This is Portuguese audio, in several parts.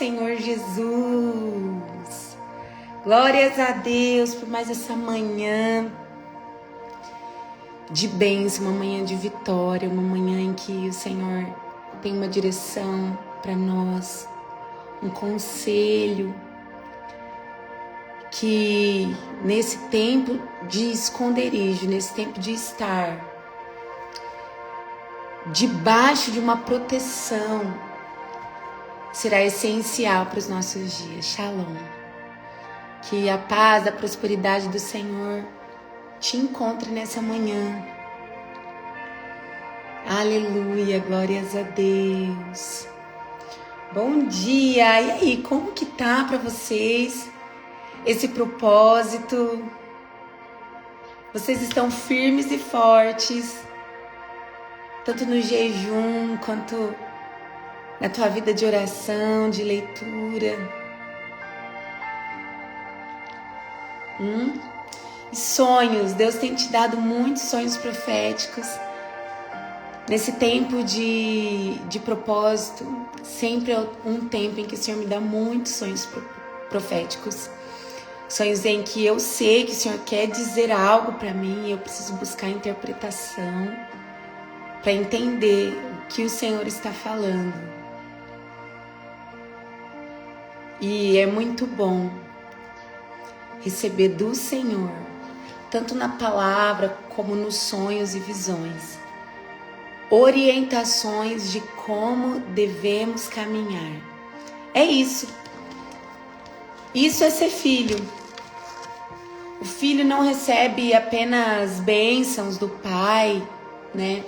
Senhor Jesus. Glórias a Deus por mais essa manhã de bênção, uma manhã de vitória, uma manhã em que o Senhor tem uma direção para nós, um conselho, que nesse tempo de esconderijo, nesse tempo de estar debaixo de uma proteção, será essencial para os nossos dias. Shalom. Que a paz, a prosperidade do Senhor te encontre nessa manhã. Aleluia, glórias a Deus. Bom dia. E aí, como que tá para vocês esse propósito? Vocês estão firmes e fortes, tanto no jejum quanto na tua vida de oração, de leitura. E sonhos, Deus tem te dado muitos sonhos proféticos. Nesse tempo de propósito, sempre é um tempo em que o Senhor me dá muitos sonhos proféticos. Sonhos em que eu sei que o Senhor quer dizer algo para mim e eu preciso buscar interpretação para entender o que o Senhor está falando. E é muito bom receber do Senhor, tanto na palavra como nos sonhos e visões, orientações de como devemos caminhar. É isso. Isso é ser filho. O filho não recebe apenas bênçãos do pai, né?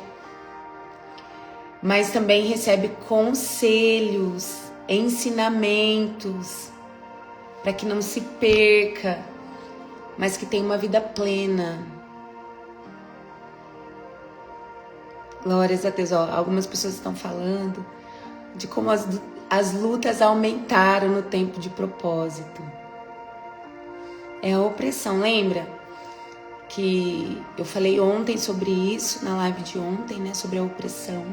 Mas também recebe conselhos, ensinamentos, para que não se perca, mas que tenha uma vida plena. Glórias a Deus. Ó, algumas pessoas estão falando de como as lutas aumentaram no tempo de propósito. É a opressão. Lembra que eu falei ontem sobre isso, na live de ontem, né? Sobre a opressão.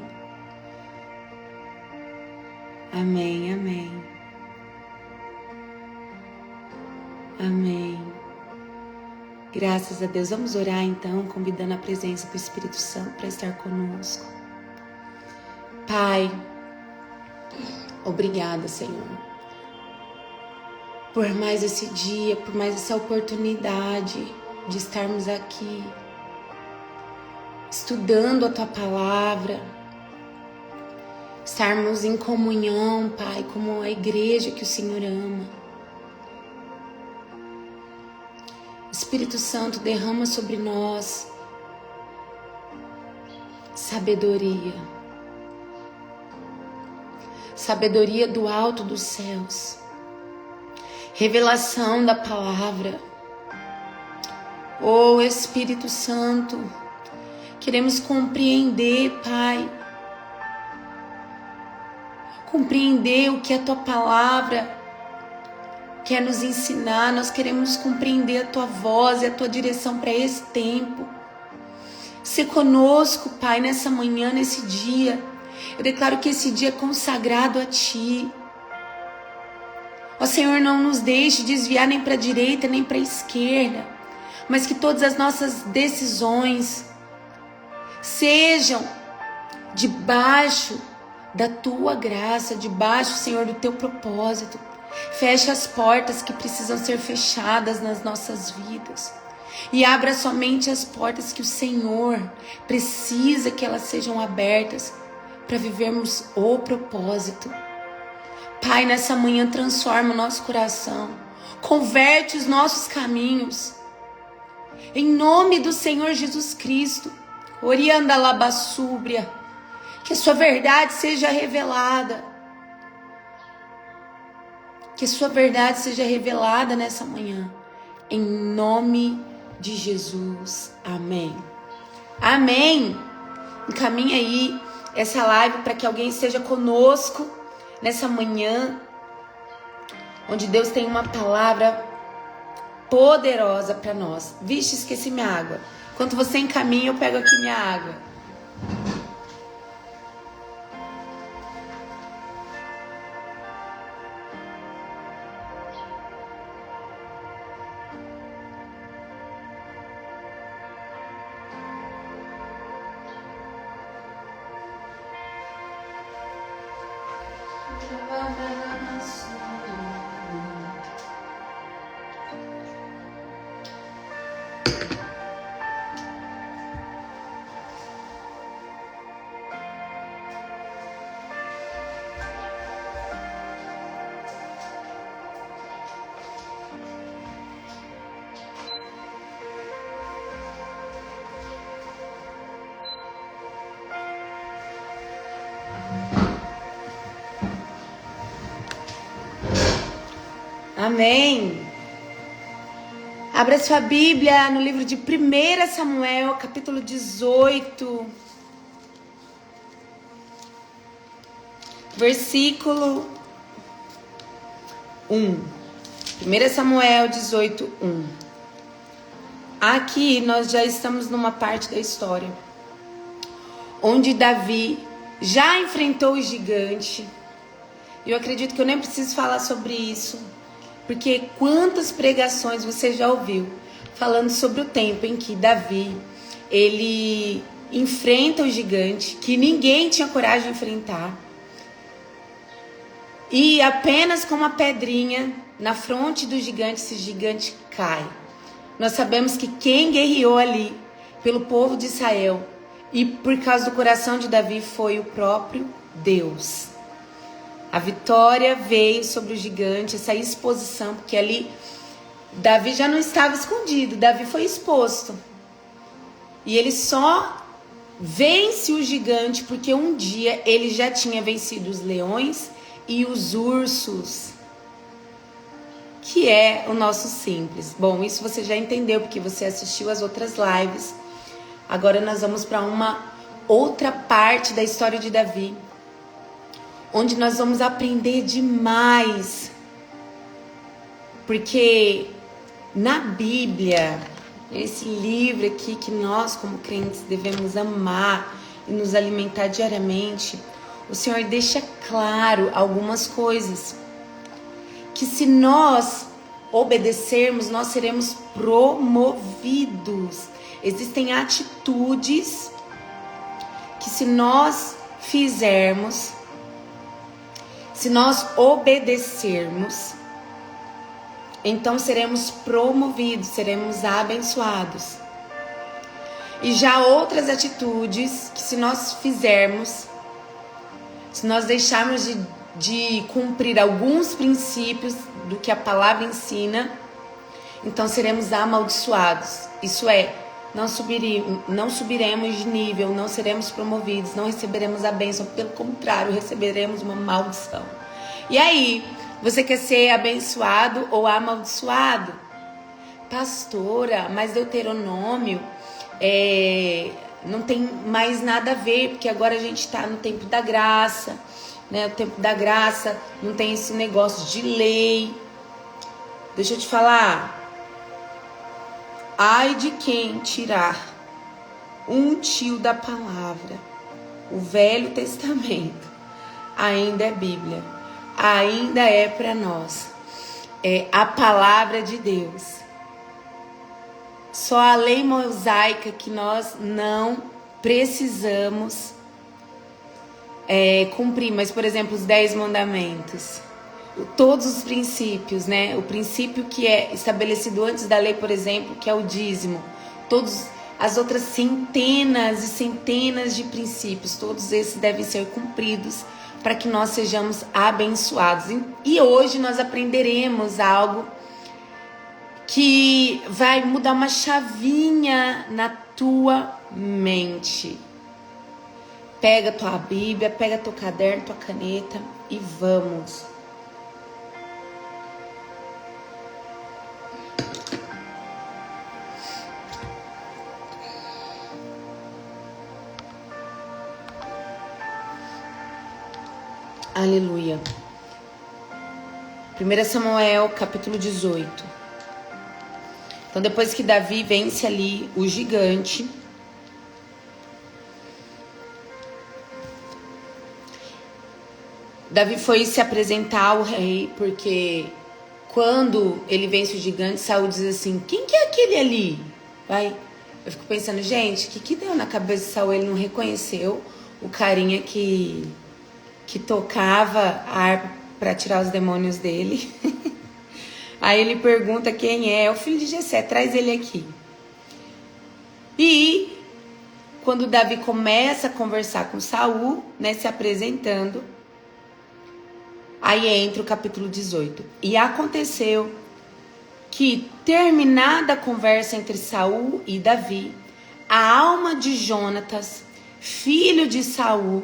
Amém, amém. Amém. Graças a Deus. Vamos orar então, convidando a presença do Espírito Santo para estar conosco. Pai, obrigada, Senhor, por mais esse dia, por mais essa oportunidade de estarmos aqui, estudando a Tua Palavra, estarmos em comunhão, Pai, como a igreja que o Senhor ama. Espírito Santo, derrama sobre nós sabedoria. Sabedoria do alto dos céus. Revelação da palavra. Oh, Espírito Santo, queremos compreender, Pai. Compreender o que a Tua palavra quer nos ensinar. Nós queremos compreender a Tua voz e a Tua direção para esse tempo. Se conosco, Pai, nessa manhã, nesse dia. Eu declaro que esse dia é consagrado a Ti. Ó Senhor, não nos deixe desviar nem para a direita nem para a esquerda, mas que todas as nossas decisões sejam debaixo da Tua graça, debaixo, Senhor, do Teu propósito. Fecha as portas que precisam ser fechadas nas nossas vidas e abra somente as portas que o Senhor precisa que elas sejam abertas para vivermos o propósito. Pai, nessa manhã transforma o nosso coração, converte os nossos caminhos, em nome do Senhor Jesus Cristo. Orianda labassúbria, que a Sua verdade seja revelada. Que a Sua verdade seja revelada nessa manhã. Em nome de Jesus. Amém. Amém. Encaminha aí essa live para que alguém esteja conosco nessa manhã, onde Deus tem uma palavra poderosa para nós. Vixe, esqueci minha água. Enquanto você encaminha, eu pego aqui minha água. Amém. Abra sua Bíblia no livro de 1 Samuel, capítulo 18, versículo 1. 1 Samuel 18, 1. Aqui nós já estamos numa parte da história onde Davi já enfrentou o gigante. Eu acredito que eu nem preciso falar sobre isso, porque quantas pregações você já ouviu falando sobre o tempo em que Davi, ele enfrenta o gigante, que ninguém tinha coragem de enfrentar. E apenas com uma pedrinha na fronte do gigante, esse gigante cai. Nós sabemos que quem guerreou ali pelo povo de Israel e por causa do coração de Davi foi o próprio Deus. A vitória veio sobre o gigante, essa exposição, porque ali Davi já não estava escondido, Davi foi exposto. E ele só vence o gigante porque um dia ele já tinha vencido os leões e os ursos, que é o nosso simples. Bom, isso você já entendeu porque você assistiu as outras lives. Agora nós vamos para uma outra parte da história de Davi, onde nós vamos aprender demais, porque na Bíblia, esse livro aqui que nós como crentes devemos amar e nos alimentar diariamente, o Senhor deixa claro algumas coisas, que se nós obedecermos, nós seremos promovidos. Existem atitudes que se nós fizermos, se nós obedecermos, então seremos promovidos, seremos abençoados. E já outras atitudes que se nós fizermos, se nós deixarmos de cumprir alguns princípios do que a palavra ensina, então seremos amaldiçoados. Isso é, não subiremos de nível, não seremos promovidos, não receberemos a bênção, pelo contrário, receberemos uma maldição. E aí, você quer ser abençoado ou amaldiçoado? Pastora, mas Deuteronômio não tem mais nada a ver, porque agora a gente está no tempo da graça, né? O tempo da graça não tem esse negócio de lei. Deixa eu te falar. Ai de quem tirar um tio da palavra. O Velho Testamento ainda é Bíblia, ainda é para nós. É a palavra de Deus. Só a lei mosaica que nós não precisamos cumprir. Mas, por exemplo, os 10 mandamentos, todos os princípios, né? O princípio que é estabelecido antes da lei, por exemplo, que é o dízimo, todas as outras centenas e centenas de princípios, todos esses devem ser cumpridos para que nós sejamos abençoados. E hoje nós aprenderemos algo que vai mudar uma chavinha na tua mente. Pega tua Bíblia, pega teu caderno, tua caneta e vamos. Aleluia. 1 Samuel, capítulo 18. Então, depois que Davi vence ali o gigante, Davi foi se apresentar ao rei, porque quando ele vence o gigante, Saul diz assim: quem que é aquele ali? Eu fico pensando, gente, o que deu na cabeça de Saul? Ele não reconheceu o carinha que que tocava a harpa para tirar os demônios dele. Aí ele pergunta quem é o filho de Jessé, traz ele aqui. E quando Davi começa a conversar com Saul, né, se apresentando, aí entra o capítulo 18. E aconteceu que, terminada a conversa entre Saul e Davi, a alma de Jonatas, filho de Saul,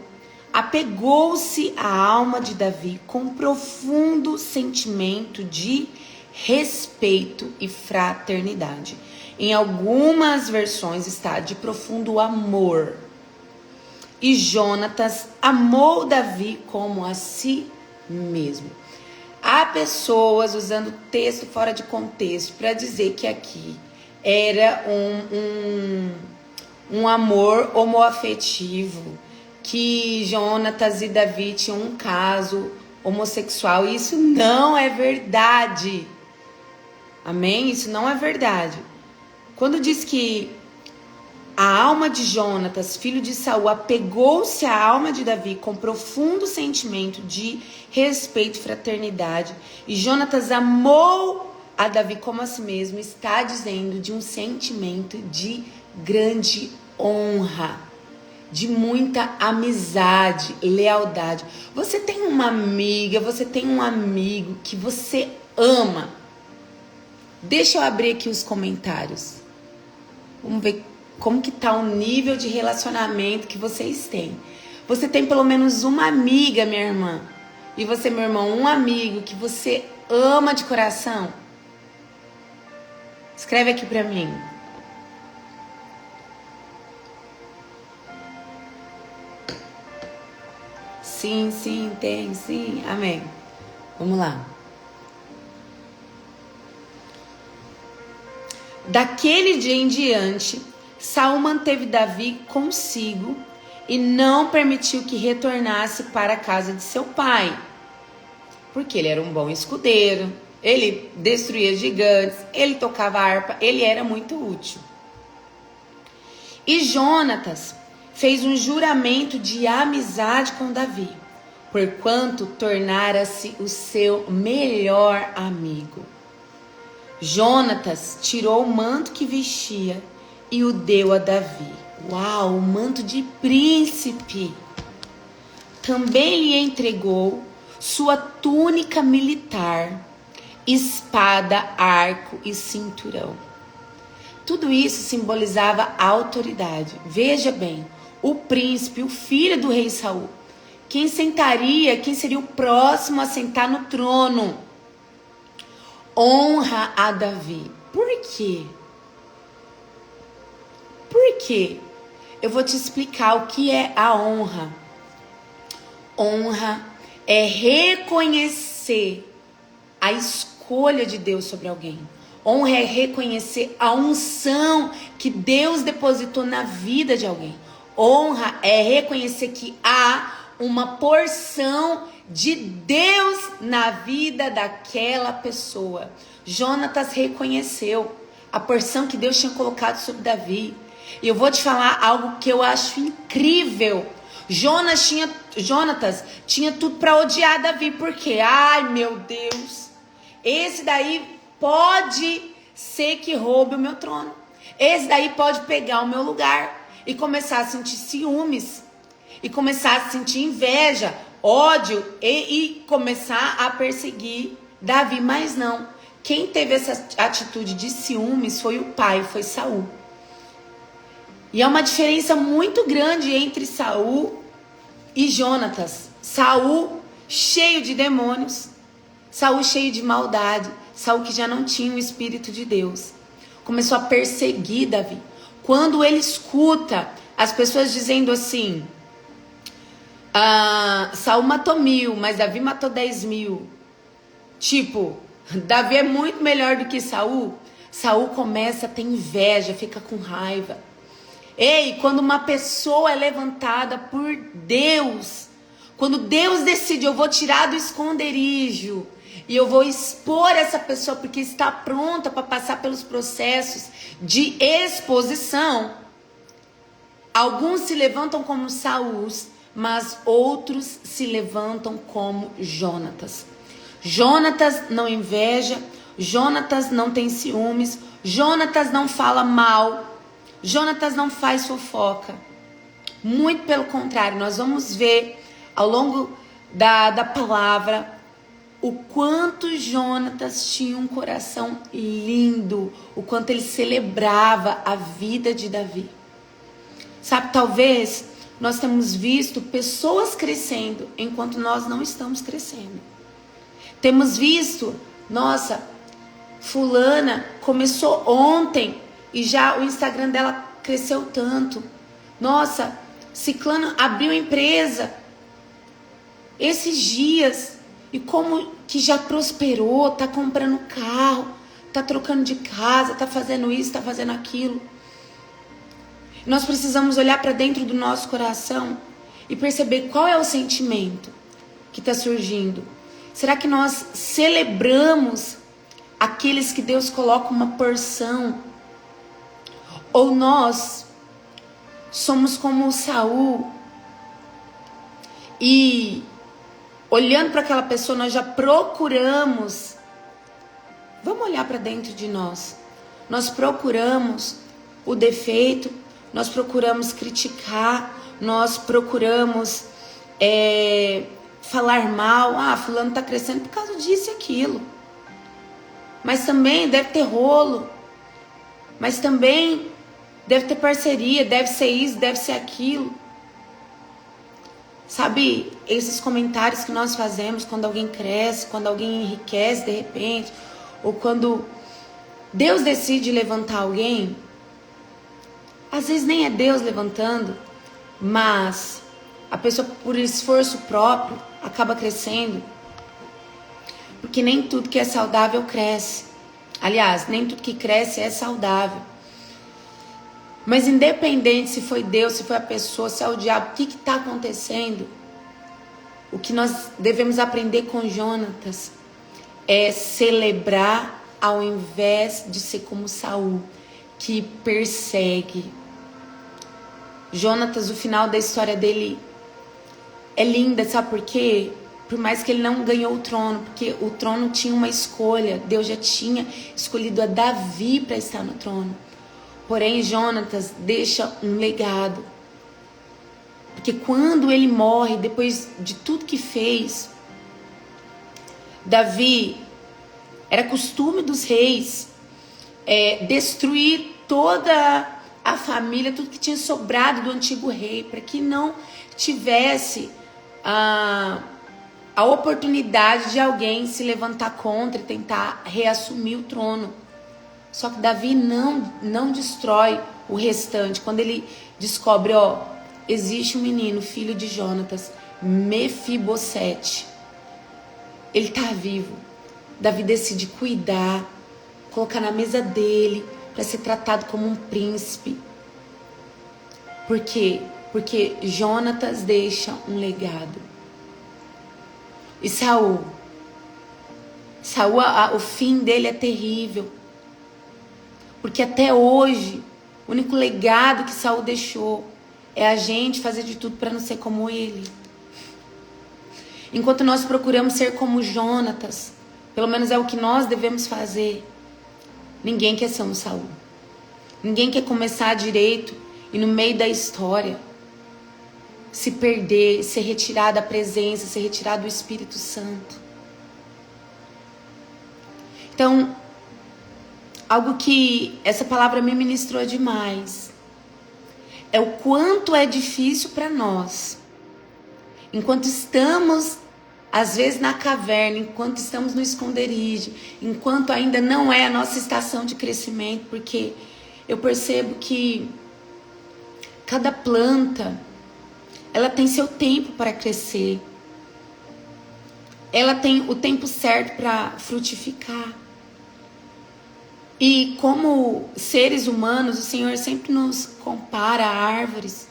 apegou-se à alma de Davi com profundo sentimento de respeito e fraternidade. Em algumas versões está de profundo amor. E Jonatas amou Davi como a si mesmo. Há pessoas usando texto fora de contexto para dizer que aqui era um amor homoafetivo, que Jonatas e Davi tinham um caso homossexual. E isso não é verdade. Amém? Isso não é verdade. Quando diz que a alma de Jonatas, filho de Saul, apegou-se à alma de Davi com profundo sentimento de respeito e fraternidade, e Jonatas amou a Davi como a si mesmo, está dizendo de um sentimento de grande honra, de muita amizade, lealdade. Você tem uma amiga, você tem um amigo que você ama. Deixa eu abrir aqui os comentários. Vamos ver como que tá o nível de relacionamento que vocês têm. Você tem pelo menos uma amiga, minha irmã, e você, meu irmão, um amigo que você ama de coração? Escreve aqui pra mim. Sim, sim, tem, sim. Amém. Vamos lá. Daquele dia em diante, Saul manteve Davi consigo e não permitiu que retornasse para a casa de seu pai, porque ele era um bom escudeiro, ele destruía gigantes, ele tocava harpa, ele era muito útil. E Jonatas fez um juramento de amizade com Davi, porquanto tornara-se o seu melhor amigo. Jonatas tirou o manto que vestia e o deu a Davi. Uau, o manto de príncipe. Também lhe entregou sua túnica militar, espada, arco e cinturão. Tudo isso simbolizava a autoridade. Veja bem, o príncipe, o filho do rei Saul, quem seria o próximo a sentar no trono, honra a Davi. Por quê? Por quê? Eu vou te explicar o que é a honra. Honra é reconhecer a escolha de Deus sobre alguém. Honra é reconhecer a unção que Deus depositou na vida de alguém. Honra é reconhecer que há uma porção de Deus na vida daquela pessoa. Jonatas reconheceu a porção que Deus tinha colocado sobre Davi. E eu vou te falar algo que eu acho incrível. Jonatas tinha tudo para odiar Davi, porque, ai meu Deus, esse daí pode ser que roube o meu trono. Esse daí pode pegar o meu lugar. E começar a sentir ciúmes. E começar a sentir inveja, ódio e começar a perseguir Davi. Mas não. Quem teve essa atitude de ciúmes foi o pai, foi Saul. E é uma diferença muito grande entre Saul e Jonatas. Saul cheio de demônios, Saul cheio de maldade, Saul que já não tinha o Espírito de Deus. Começou a perseguir Davi. Quando ele escuta as pessoas dizendo assim, Saul matou 1000, mas Davi matou 10.000. Tipo, Davi é muito melhor do que Saul. Saul começa a ter inveja, fica com raiva. Ei, quando uma pessoa é levantada por Deus, quando Deus decide, eu vou tirar do esconderijo e eu vou expor essa pessoa porque está pronta para passar pelos processos de exposição. Alguns se levantam como Saul, mas outros se levantam como Jonatas. Jonatas não inveja, Jonatas não tem ciúmes, Jonatas não fala mal, Jonatas não faz fofoca. Muito pelo contrário, nós vamos ver ao longo da palavra o quanto Jonatas tinha um coração lindo, o quanto ele celebrava a vida de Davi. Sabe, talvez nós temos visto pessoas crescendo enquanto nós não estamos crescendo. Temos visto, nossa, fulana começou ontem e já o Instagram dela cresceu tanto. Nossa, ciclano abriu empresa esses dias e como que já prosperou, tá comprando carro, tá trocando de casa, tá fazendo isso, tá fazendo aquilo. Nós precisamos olhar para dentro do nosso coração e perceber qual é o sentimento que está surgindo. Será que nós celebramos aqueles que Deus coloca uma porção? Ou nós somos como Saul e olhando para aquela pessoa nós já procuramos? Vamos olhar para dentro de nós. Nós procuramos o defeito, nós procuramos criticar, nós procuramos falar mal. Ah, fulano está crescendo por causa disso e aquilo. Mas também deve ter rolo. Mas também deve ter parceria, deve ser isso, deve ser aquilo. Sabe, esses comentários que nós fazemos quando alguém cresce, quando alguém enriquece de repente, ou quando Deus decide levantar alguém, às vezes nem é Deus levantando, mas a pessoa por esforço próprio acaba crescendo. Porque nem tudo que é saudável cresce. Aliás, nem tudo que cresce é saudável. Mas independente se foi Deus, se foi a pessoa, se é o diabo, o que está acontecendo? O que nós devemos aprender com Jonatas é celebrar ao invés de ser como Saul, que persegue. Jonatas, o final da história dele é linda, sabe por quê? Por mais que ele não ganhou o trono, porque o trono tinha uma escolha, Deus já tinha escolhido a Davi para estar no trono. Porém, Jonatas deixa um legado. Porque quando ele morre, depois de tudo que fez, Davi, era costume dos reis destruir toda a família, tudo que tinha sobrado do antigo rei, para que não tivesse a oportunidade de alguém se levantar contra e tentar reassumir o trono. Só que Davi não destrói o restante. Quando ele descobre, existe um menino, filho de Jonatas, Mefibosete. Ele está vivo. Davi decide cuidar, colocar na mesa dele, para ser tratado como um príncipe. Por quê? Porque Jonatas deixa um legado. E Saul, o fim dele é terrível. Porque até hoje, o único legado que Saul deixou é a gente fazer de tudo para não ser como ele. Enquanto nós procuramos ser como Jonatas, pelo menos é o que nós devemos fazer, ninguém quer ser um Saul. Ninguém quer começar direito e no meio da história se perder, ser retirado da presença, ser retirado do Espírito Santo. Então, algo que essa palavra me ministrou demais é o quanto é difícil para nós, enquanto estamos às vezes na caverna, enquanto estamos no esconderijo, enquanto ainda não é a nossa estação de crescimento, porque eu percebo que cada planta, ela tem seu tempo para crescer, ela tem o tempo certo para frutificar. E como seres humanos, o Senhor sempre nos compara a árvores.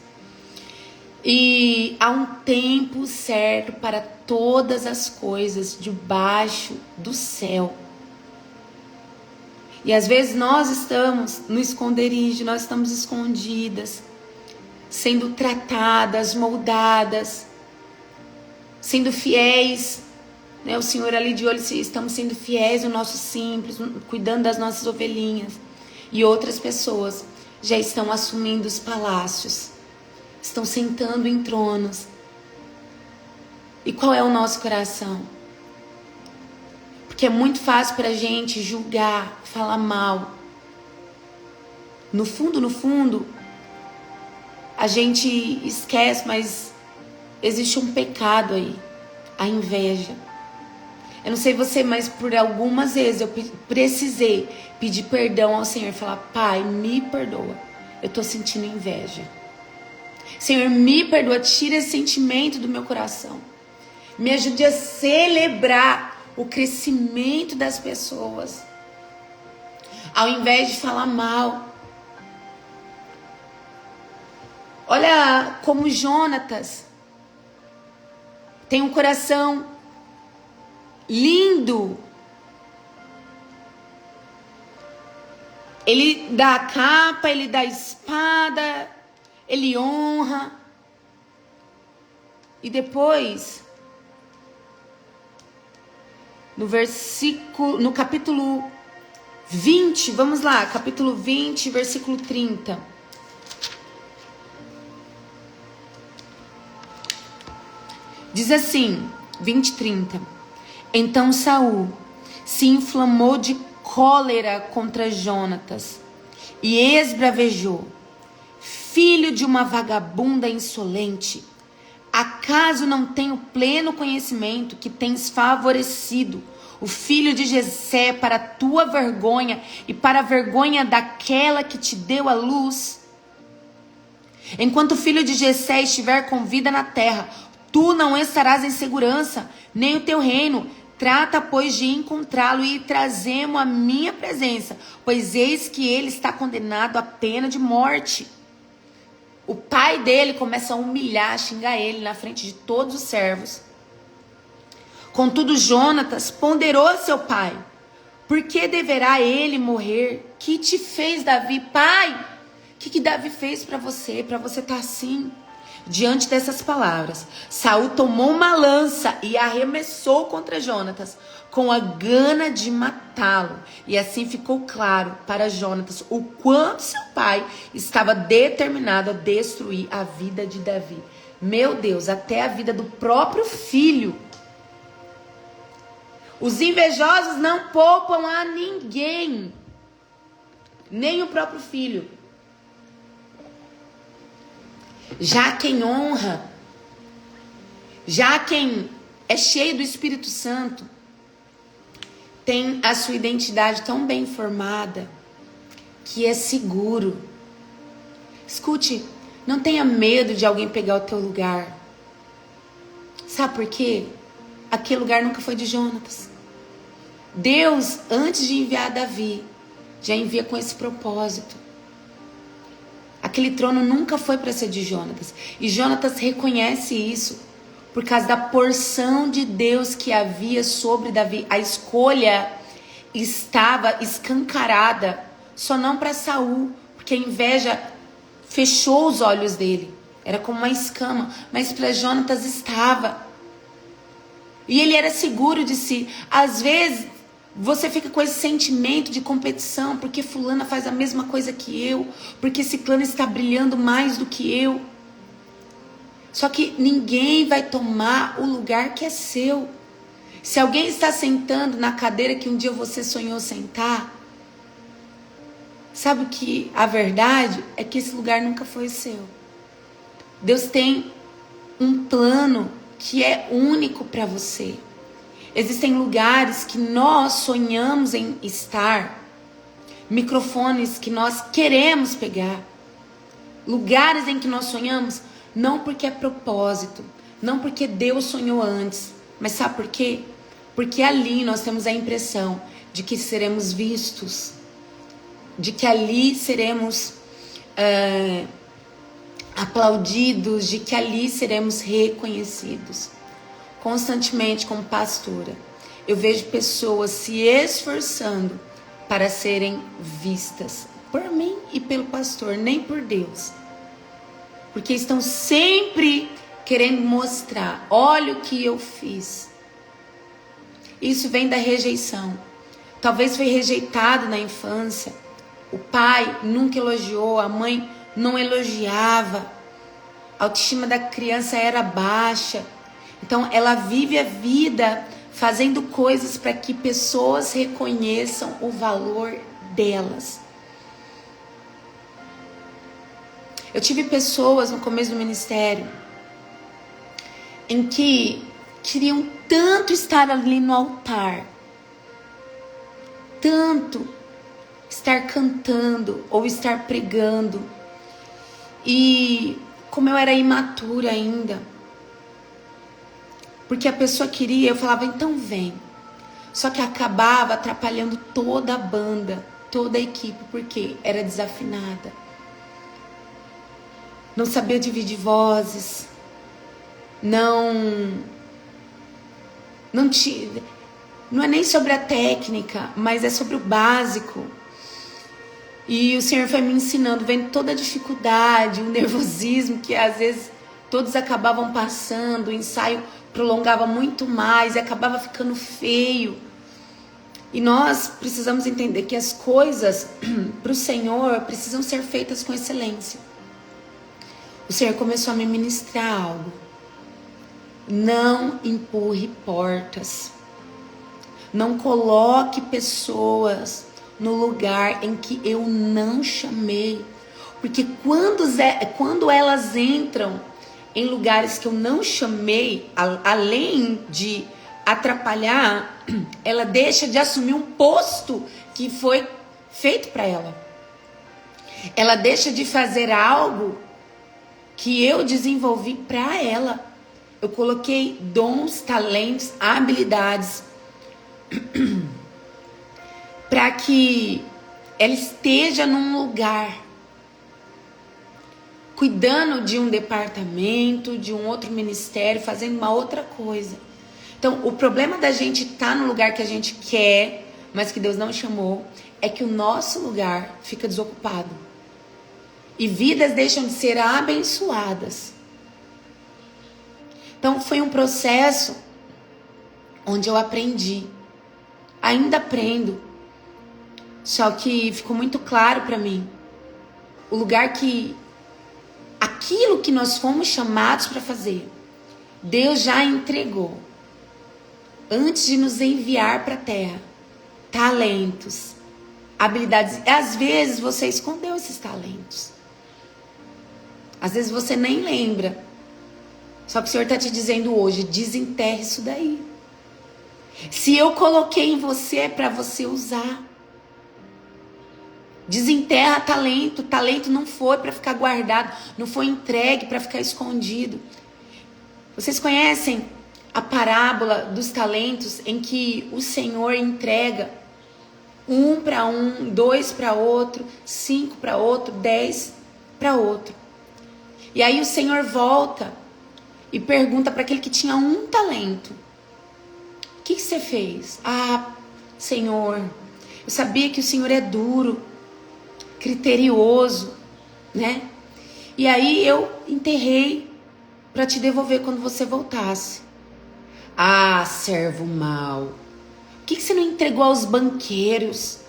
E há um tempo certo para todas as coisas debaixo do céu. E às vezes nós estamos no esconderijo, nós estamos escondidas, sendo tratadas, moldadas, sendo fiéis, né? O Senhor ali de olho, se estamos sendo fiéis no nosso simples, cuidando das nossas ovelhinhas. E outras pessoas já estão assumindo os palácios, estão sentando em tronos. E qual é o nosso coração? Porque é muito fácil para a gente julgar, falar mal. No fundo, a gente esquece, mas existe um pecado aí, a inveja. Eu não sei você, mas por algumas vezes eu precisei pedir perdão ao Senhor e falar: Pai, me perdoa, eu tô sentindo inveja. Senhor, me perdoa, tira esse sentimento do meu coração. Me ajude a celebrar o crescimento das pessoas, ao invés de falar mal. Olha como Jonatas tem um coração lindo. Ele dá a capa, ele dá a espada, ele honra. E depois, no capítulo 20, vamos lá, capítulo 20, versículo 30. Diz assim, 20, 30. Então Saul se inflamou de cólera contra Jonatas e esbravejou: filho de uma vagabunda insolente, acaso não tenho pleno conhecimento que tens favorecido o filho de Jessé para a tua vergonha e para a vergonha daquela que te deu a luz? Enquanto o filho de Jessé estiver com vida na terra, tu não estarás em segurança, nem o teu reino. Trata, pois, de encontrá-lo e trazê-mo à minha presença, pois eis que ele está condenado à pena de morte. O pai dele começa a humilhar, a xingar ele na frente de todos os servos. Contudo, Jonatas ponderou a seu pai: por que deverá ele morrer? Que te fez Davi? Pai, o que Davi fez para você estar assim? Diante dessas palavras, Saul tomou uma lança e arremessou contra Jonatas, com a gana de matá-lo. E assim ficou claro para Jonatas o quanto seu pai estava determinado a destruir a vida de Davi. Meu Deus, até a vida do próprio filho. Os invejosos não poupam a ninguém, nem o próprio filho. Já quem honra, já quem é cheio do Espírito Santo, tem a sua identidade tão bem formada que é seguro. Escute, não tenha medo de alguém pegar o teu lugar. Sabe por quê? Aquele lugar nunca foi de Jonatas. Deus, antes de enviar Davi, já envia com esse propósito. Aquele trono nunca foi para ser de Jonatas. E Jonatas reconhece isso por causa da porção de Deus que havia sobre Davi. A escolha estava escancarada, só não para Saul, porque a inveja fechou os olhos dele. Era como uma escama, mas para Jonatas estava. E ele era seguro de si. Às vezes você fica com esse sentimento de competição, porque fulana faz a mesma coisa que eu, porque ciclano está brilhando mais do que eu. Só que ninguém vai tomar o lugar que é seu. Se alguém está sentando na cadeira que um dia você sonhou sentar, sabe o que a verdade é que esse lugar nunca foi seu. Deus tem um plano que é único para você. Existem lugares que nós sonhamos em estar, microfones que nós queremos pegar, lugares em que nós sonhamos, não porque é propósito, não porque Deus sonhou antes, mas sabe por quê? Porque ali nós temos a impressão de que seremos vistos, de que ali seremos aplaudidos, de que ali seremos reconhecidos. Constantemente, como pastora, eu vejo pessoas se esforçando para serem vistas por mim e pelo pastor, nem por Deus. Porque estão sempre querendo mostrar, olha o que eu fiz. Isso vem da rejeição. Talvez foi rejeitado na infância. O pai nunca elogiou, a mãe não elogiava. A autoestima da criança era baixa. Então ela vive a vida fazendo coisas para que pessoas reconheçam o valor delas. Eu tive pessoas no começo do ministério em que queriam tanto estar ali no altar, tanto estar cantando ou estar pregando. E como eu era imatura ainda, porque a pessoa queria, eu falava, então vem. Só que acabava atrapalhando toda a banda, toda a equipe, porque era desafinada. Não sabia dividir vozes, não é nem sobre a técnica, mas é sobre o básico. E o Senhor foi me ensinando, vendo toda a dificuldade, o nervosismo que às vezes todos acabavam passando, o ensaio prolongava muito mais e acabava ficando feio. E nós precisamos entender que as coisas para o Senhor precisam ser feitas com excelência. O Senhor começou a me ministrar algo. Não empurre portas. Não coloque pessoas no lugar em que eu não chamei. Porque quando elas entram em lugares que eu não chamei, além de atrapalhar, ela deixa de assumir um posto que foi feito para ela. Ela deixa de fazer algo que eu desenvolvi para ela. Eu coloquei dons, talentos, habilidades para que ela esteja num lugar cuidando de um departamento, de um outro ministério, fazendo uma outra coisa. Então, o problema da gente estar no lugar que a gente quer, mas que Deus não chamou, é que o nosso lugar fica desocupado. E vidas deixam de ser abençoadas. Então, foi um processo onde eu aprendi. Ainda aprendo. Só que ficou muito claro para mim o lugar que aquilo que nós fomos chamados para fazer, Deus já entregou antes de nos enviar para a terra. Talentos, habilidades. Às vezes você escondeu esses talentos. Às vezes você nem lembra. Só que o Senhor está te dizendo hoje, desenterre isso daí. Se eu coloquei em você, é para você usar. Desenterra talento. Talento não foi para ficar guardado, não foi entregue para ficar escondido. Vocês conhecem a parábola dos talentos em que o Senhor entrega 1 para um, 2 para outro, 5 para outro, 10 para outro. E aí o Senhor volta e pergunta para aquele que tinha 1 talento: o que você fez? Ah, Senhor, eu sabia que o Senhor é duro, criterioso, né? E aí eu enterrei para te devolver quando você voltasse. Ah, servo mau, por que você não entregou aos banqueiros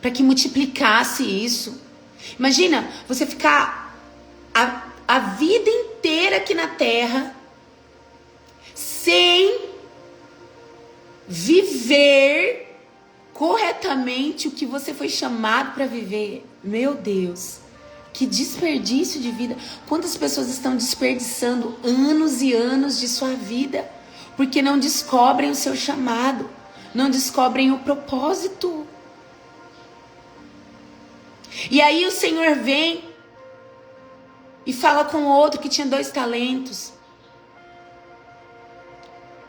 para que multiplicasse isso? Imagina você ficar a vida inteira aqui na terra sem viver corretamente o que você foi chamado para viver. Meu Deus, que desperdício de vida. Quantas pessoas estão desperdiçando anos e anos de sua vida porque não descobrem o seu chamado, não descobrem o propósito. E aí o Senhor vem e fala com outro que tinha 2 talentos.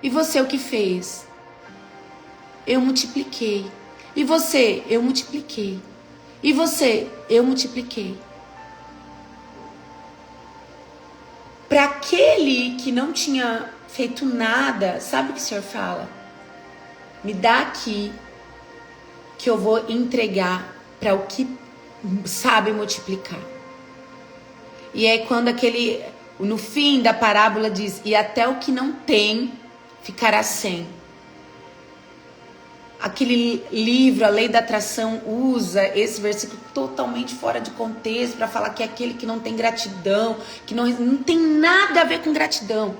E você o que fez? Eu multipliquei. E você? Eu multipliquei. E você? Eu multipliquei. Para aquele que não tinha feito nada, sabe o que o Senhor fala? Me dá aqui que eu vou entregar para o que sabe multiplicar. E aí quando no fim da parábola diz, e até o que não tem ficará sem. Aquele livro, A Lei da Atração, usa esse versículo totalmente fora de contexto para falar que é aquele que não tem gratidão, que não tem nada a ver com gratidão.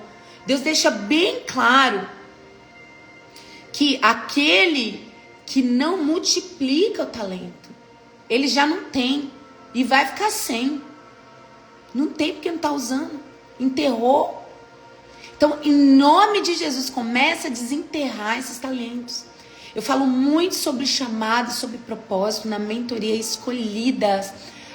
Deus deixa bem claro que aquele que não multiplica o talento, ele já não tem e vai ficar sem. Não tem porque não está usando. Enterrou. Então, em nome de Jesus, comece a desenterrar esses talentos. Eu falo muito sobre chamado, sobre propósito na mentoria Escolhidas.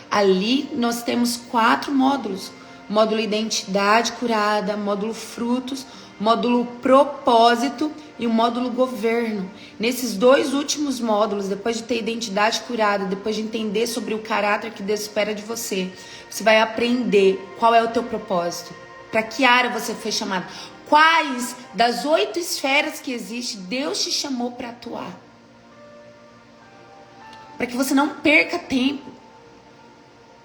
Ali nós temos 4 módulos. Módulo Identidade Curada, módulo Frutos, módulo Propósito e o módulo Governo. Nesses 2 últimos módulos, depois de ter identidade curada, depois de entender sobre o caráter que Deus espera de você, você vai aprender qual é o teu propósito, para que área você foi chamado. Quais das 8 esferas que existe Deus te chamou para atuar? Para que você não perca tempo.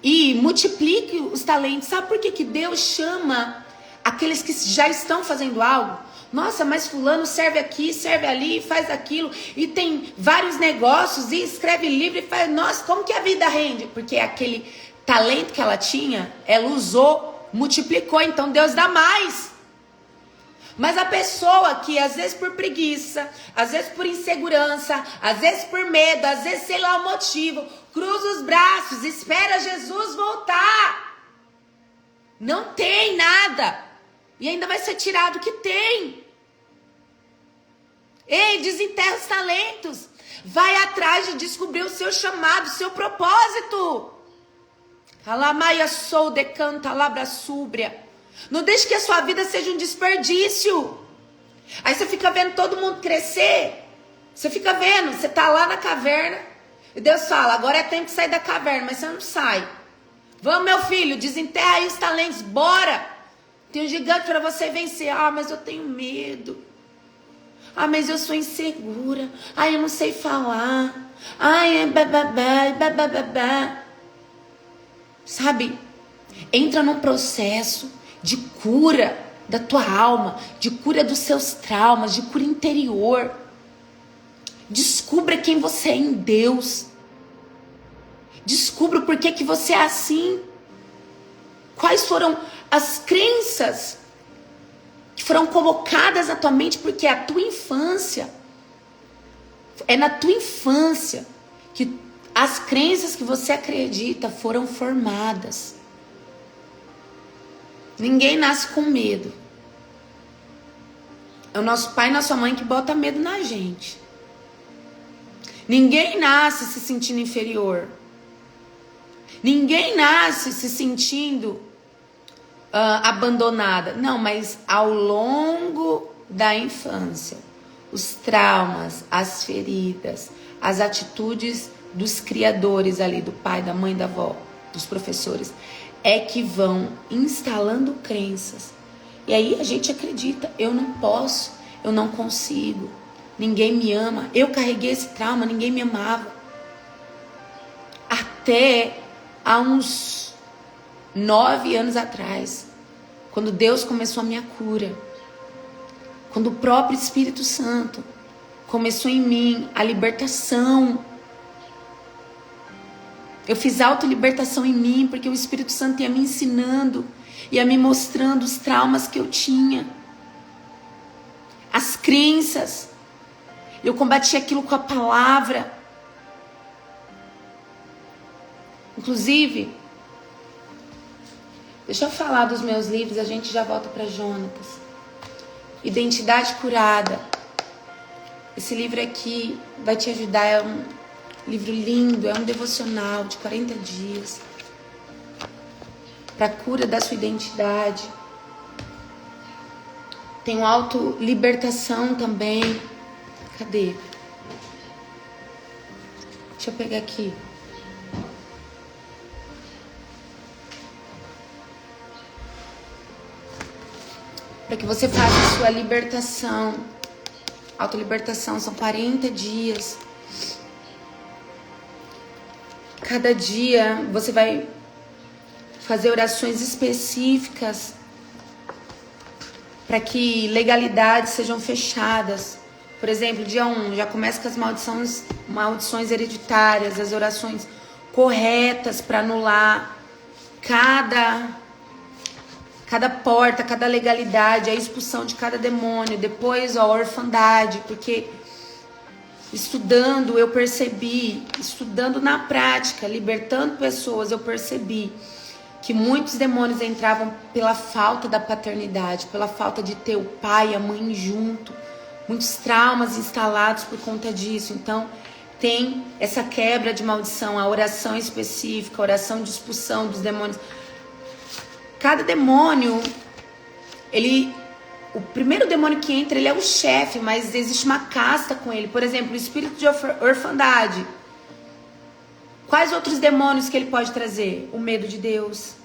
E multiplique os talentos. Sabe por que Deus chama aqueles que já estão fazendo algo? Nossa, mas fulano serve aqui, serve ali, faz aquilo. E tem vários negócios e escreve livro e faz... Nossa, como que a vida rende? Porque aquele talento que ela tinha, ela usou, multiplicou. Então Deus dá mais. Mas a pessoa que às vezes por preguiça, às vezes por insegurança, às vezes por medo, às vezes sei lá o motivo, cruza os braços, espera Jesus voltar. Não tem nada. E ainda vai ser tirado o que tem. Ei, desenterra os talentos. Vai atrás de descobrir o seu chamado, o seu propósito. Alamaia sou decanta labra súbria. Não deixe que a sua vida seja um desperdício. Aí você fica vendo todo mundo crescer. Você fica vendo, você tá lá na caverna. E Deus fala, agora é tempo de sair da caverna, mas você não sai. Vamos, meu filho, desenterra aí os talentos, bora. Tem um gigante para você vencer. Ah, mas eu tenho medo. Ah, mas eu sou insegura. Ah, eu não sei falar. Ah, é bababá. Sabe? Entra num processo de cura da tua alma, de cura dos seus traumas, de cura interior. Descubra quem você é em Deus. Descubra por que você é assim. Quais foram as crenças que foram colocadas na tua mente, porque é a tua infância. É na tua infância que as crenças que você acredita foram formadas. Ninguém nasce com medo. É o nosso pai e nossa mãe que bota medo na gente. Ninguém nasce se sentindo inferior. Ninguém nasce se sentindo abandonada. Não, mas ao longo da infância, os traumas, as feridas, as atitudes dos criadores ali, do pai, da mãe, da avó, dos professores, é que vão instalando crenças. E aí a gente acredita, eu não posso, eu não consigo, ninguém me ama. Eu carreguei esse trauma, ninguém me amava. Até há uns 9 anos atrás, quando Deus começou a minha cura, quando o próprio Espírito Santo começou em mim a libertação. Eu fiz autolibertação em mim, porque o Espírito Santo ia me ensinando, ia me mostrando os traumas que eu tinha, as crenças. Eu combati aquilo com a palavra. Inclusive, deixa eu falar dos meus livros, a gente já volta para Jonatas. Identidade Curada. Esse livro aqui vai te ajudar, é um livro lindo, é um devocional de 40 dias para cura da sua identidade. Tem um autolibertação também. Cadê? Deixa eu pegar aqui. Para que você faça a sua libertação. Autolibertação são 40 dias. Cada dia você vai fazer orações específicas para que legalidades sejam fechadas. Por exemplo, dia 1, já começa com as maldições hereditárias, as orações corretas para anular cada porta, cada legalidade, a expulsão de cada demônio. Depois, a orfandade, porque estudando eu percebi, estudando na prática, libertando pessoas, eu percebi que muitos demônios entravam pela falta da paternidade, pela falta de ter o pai e a mãe junto. Muitos traumas instalados por conta disso. Então, tem essa quebra de maldição, a oração específica, a oração de expulsão dos demônios. Cada demônio, o primeiro demônio que entra, ele é o chefe, mas existe uma casta com ele. Por exemplo, o espírito de orfandade. Quais outros demônios que ele pode trazer? O medo de Deus,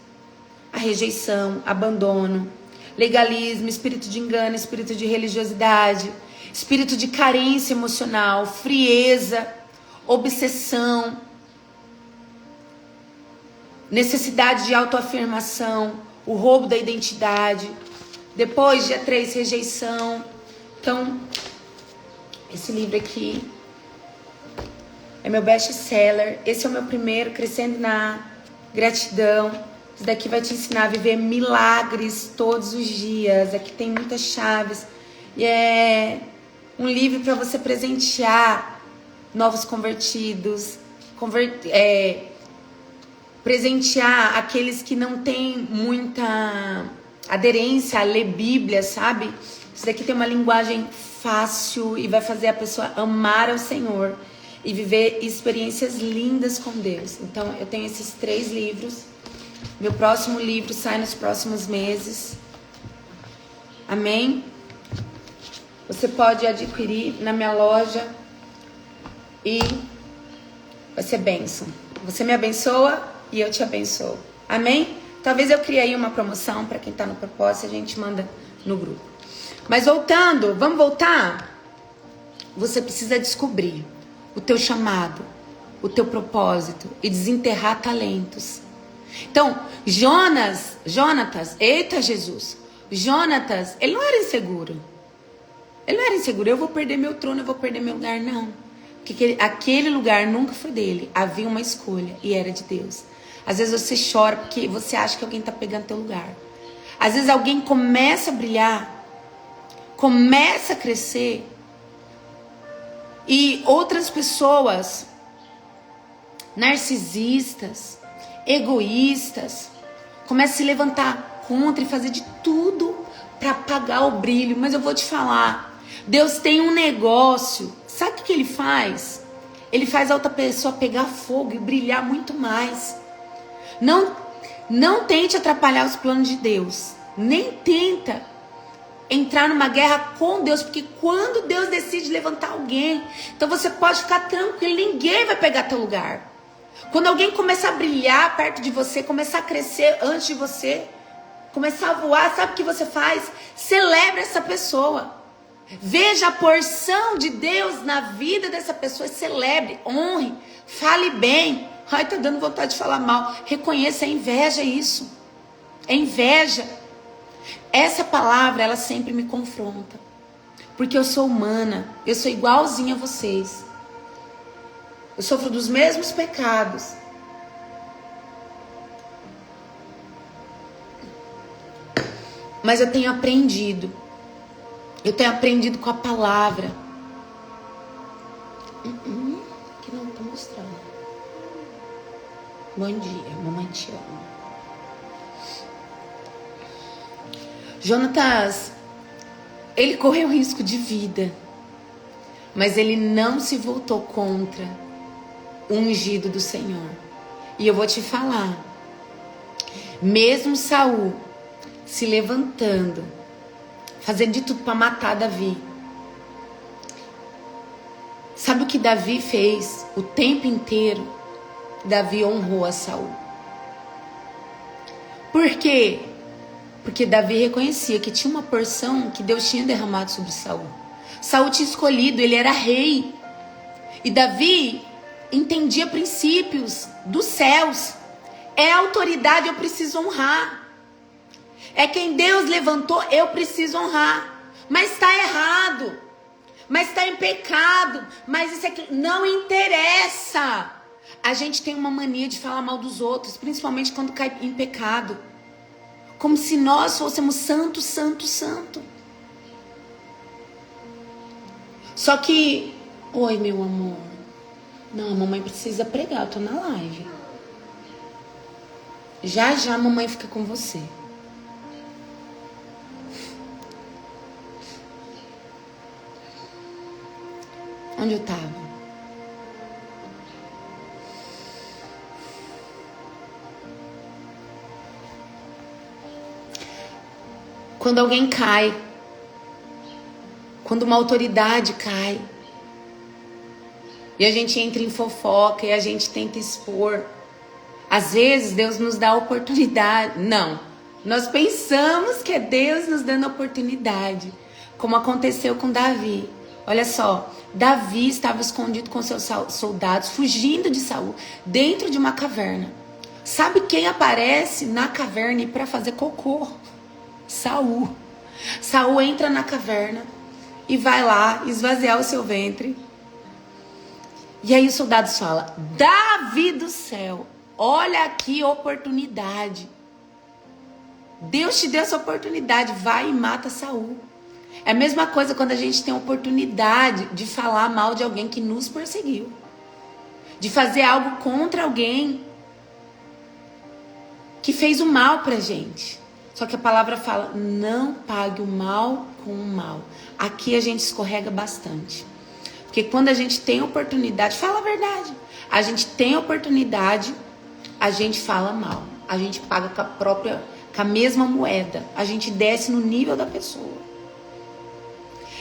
a rejeição, abandono, legalismo, espírito de engano, espírito de religiosidade, espírito de carência emocional, frieza, obsessão, necessidade de autoafirmação, o roubo da identidade. Depois, dia 3, rejeição. Então, esse livro aqui é meu best-seller. Esse é o meu primeiro, Crescendo na Gratidão. Isso daqui vai te ensinar a viver milagres todos os dias. Aqui tem muitas chaves. E é um livro para você presentear novos convertidos, presentear aqueles que não têm muita aderência a ler Bíblia, sabe? Isso daqui tem uma linguagem fácil e vai fazer a pessoa amar ao Senhor e viver experiências lindas com Deus. Então, eu tenho esses 3 livros. Meu próximo livro sai nos próximos meses. Amém? Você pode adquirir na minha loja e vai ser bênção. Você me abençoa e eu te abençoo. Amém? Talvez eu crie aí uma promoção para quem está no propósito, a gente manda no grupo. Mas voltando, vamos voltar? Você precisa descobrir o teu chamado, o teu propósito e desenterrar talentos. Então, Jonatas, eita Jesus, Jonatas, ele não era inseguro. Ele não era inseguro, eu vou perder meu trono, eu vou perder meu lugar, não. Porque aquele lugar nunca foi dele, havia uma escolha e era de Deus. Às vezes você chora porque você acha que alguém está pegando teu lugar. Às vezes alguém começa a brilhar, começa a crescer, e outras pessoas narcisistas, egoístas, começam a se levantar contra e fazer de tudo para apagar o brilho. Mas eu vou te falar, Deus tem um negócio. Sabe o que ele faz? Ele faz a outra pessoa pegar fogo e brilhar muito mais. Não tente atrapalhar os planos de Deus. Nem tenta entrar numa guerra com Deus, porque quando Deus decide levantar alguém, então você pode ficar tranquilo, ninguém vai pegar teu lugar. Quando alguém começar a brilhar perto de você, começar a crescer antes de você, começar a voar, sabe o que você faz? Celebra essa pessoa. Veja a porção de Deus na vida dessa pessoa, celebre, honre, fale bem. Ai, tá dando vontade de falar mal. Reconheça, é inveja isso. É inveja. Essa palavra, ela sempre me confronta. Porque eu sou humana, eu sou igualzinha a vocês. Eu sofro dos mesmos pecados. Mas eu tenho aprendido. Eu tenho aprendido com a palavra. Que não tô mostrando. Bom dia, mamãe te ama. Jonatas, ele correu risco de vida, mas ele não se voltou contra o ungido do Senhor. E eu vou te falar, mesmo Saul se levantando, fazendo de tudo para matar Davi, sabe o que Davi fez? O tempo inteiro, Davi honrou a Saul. Por quê? Porque Davi reconhecia que tinha uma porção que Deus tinha derramado sobre Saul. Saul tinha escolhido, ele era rei. E Davi entendia princípios dos céus. É autoridade, eu preciso honrar. É quem Deus levantou, eu preciso honrar. Mas está errado. Mas está em pecado. Mas isso aqui não interessa. A gente tem uma mania de falar mal dos outros, principalmente quando cai em pecado. Como se nós fôssemos santo, santo, santo. Só que... Oi, meu amor. Não, a mamãe precisa pregar, eu tô na live. Já já a mamãe fica com você. Onde eu tava? Quando alguém cai, quando uma autoridade cai, e a gente entra em fofoca e a gente tenta expor, às vezes Deus nos dá a oportunidade. Não, nós pensamos que é Deus nos dando a oportunidade, como aconteceu com Davi. Olha só, Davi estava escondido com seus soldados, fugindo de Saul, dentro de uma caverna. Sabe quem aparece na caverna para fazer cocô? Saul. Saul entra na caverna e vai lá esvaziar o seu ventre. E aí os soldados falam: Davi do céu, olha aqui a oportunidade. Deus te deu essa oportunidade, vai e mata Saul. É a mesma coisa quando a gente tem a oportunidade de falar mal de alguém que nos perseguiu, de fazer algo contra alguém que fez o mal pra gente. Só que a palavra fala: não pague o mal com o mal. Aqui a gente escorrega bastante. Porque quando a gente tem oportunidade, fala a verdade. A gente tem oportunidade, a gente fala mal. A gente paga com a mesma moeda. A gente desce no nível da pessoa.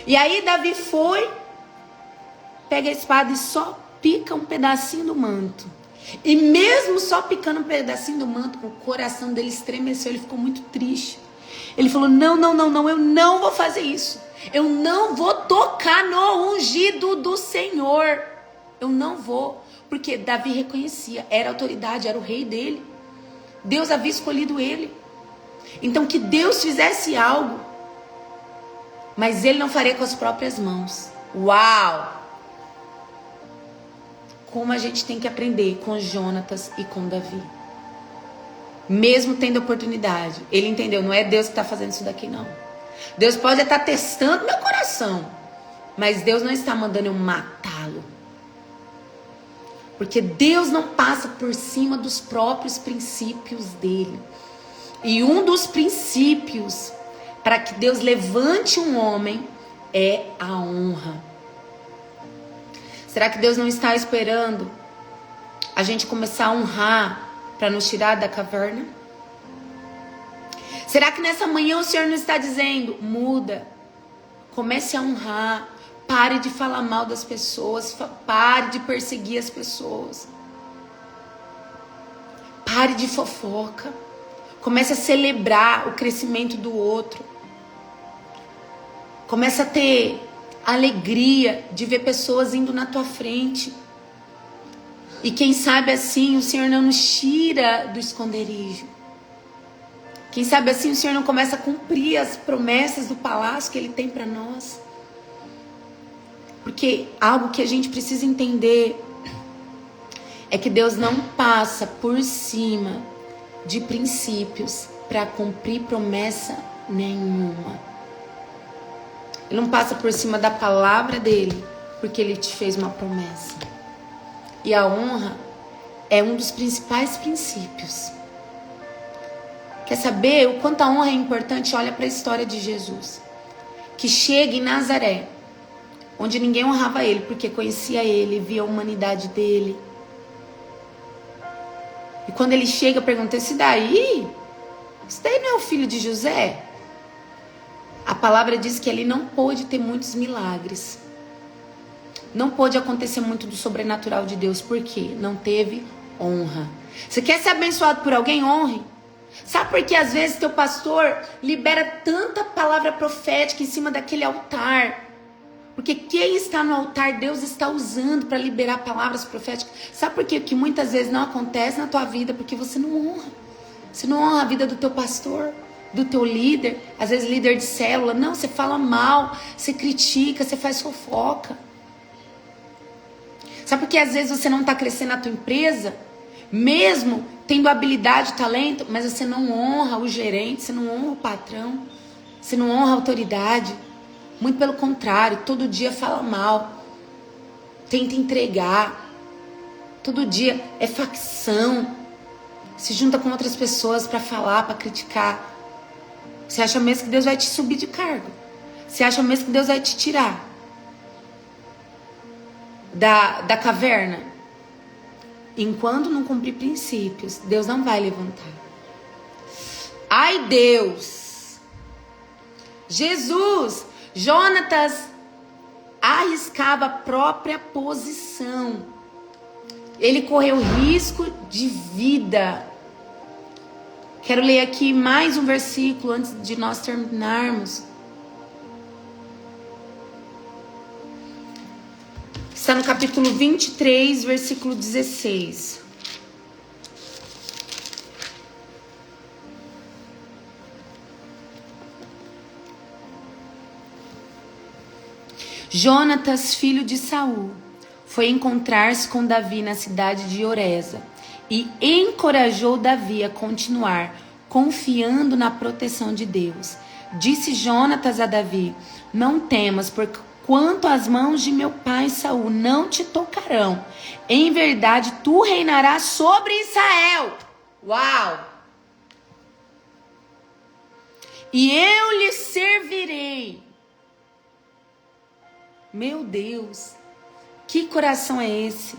E aí Davi foi, pega a espada e só pica um pedacinho do manto. E mesmo só picando um pedacinho do manto, o coração dele estremeceu, ele ficou muito triste. Ele falou: não, eu não vou fazer isso. Eu não vou tocar no ungido do Senhor. Eu não vou. Porque Davi reconhecia, era a autoridade, era o rei dele. Deus havia escolhido ele. Então que Deus fizesse algo, mas ele não faria com as próprias mãos. Uau! Como a gente tem que aprender com Jonatas e com Davi. Mesmo tendo oportunidade. Ele entendeu, não é Deus que está fazendo isso daqui não. Deus pode estar testando meu coração, mas Deus não está mandando eu matá-lo. Porque Deus não passa por cima dos próprios princípios dele. E um dos princípios para que Deus levante um homem é a honra. Será que Deus não está esperando a gente começar a honrar para nos tirar da caverna? Será que nessa manhã o Senhor não está dizendo: muda, comece a honrar, pare de falar mal das pessoas, pare de perseguir as pessoas, pare de fofoca, comece a celebrar o crescimento do outro, comece a ter alegria de ver pessoas indo na tua frente. E quem sabe assim o Senhor não nos tira do esconderijo. Quem sabe assim o Senhor não começa a cumprir as promessas do palácio que Ele tem para nós. Porque algo que a gente precisa entender é que Deus não passa por cima de princípios para cumprir promessa nenhuma. Ele não passa por cima da palavra dele, porque ele te fez uma promessa. E a honra é um dos principais princípios. Quer saber o quanto a honra é importante? Olha para a história de Jesus. Que chega em Nazaré, onde ninguém honrava ele, porque conhecia ele, via a humanidade dele. E quando ele chega, pergunta: esse daí? Esse daí não é o filho de José? A palavra diz que ele não pôde ter muitos milagres. Não pôde acontecer muito do sobrenatural de Deus. Por quê? Não teve honra. Você quer ser abençoado por alguém? Honre. Sabe por que às vezes teu pastor libera tanta palavra profética em cima daquele altar? Porque quem está no altar, Deus está usando para liberar palavras proféticas. Sabe por quê? Que muitas vezes não acontece na tua vida? Porque você não honra. Você não honra a vida do teu pastor, do teu líder, às vezes líder de célula. Não, você fala mal, você critica, você faz fofoca. Sabe por que às vezes você não está crescendo na tua empresa? Mesmo tendo habilidade, talento, mas você não honra o gerente, você não honra o patrão, você não honra a autoridade. Muito pelo contrário, todo dia fala mal, tenta entregar, todo dia é facção, se junta com outras pessoas para falar, para criticar. Você acha mesmo que Deus vai te subir de cargo? Você acha mesmo que Deus vai te tirar da caverna? Enquanto não cumprir princípios, Deus não vai levantar. Ai, Deus! Jesus! Jonatas arriscava a própria posição. Ele correu risco de vida. Quero ler aqui mais um versículo antes de nós terminarmos. Está no capítulo 23, versículo 16. Jonatas, filho de Saul, foi encontrar-se com Davi na cidade de Oreza e encorajou Davi a continuar, confiando na proteção de Deus. Disse Jonatas a Davi: não temas, porque quanto às mãos de meu pai Saul não te tocarão. Em verdade, tu reinarás sobre Israel. Uau! E eu lhe servirei. Meu Deus, que coração é esse?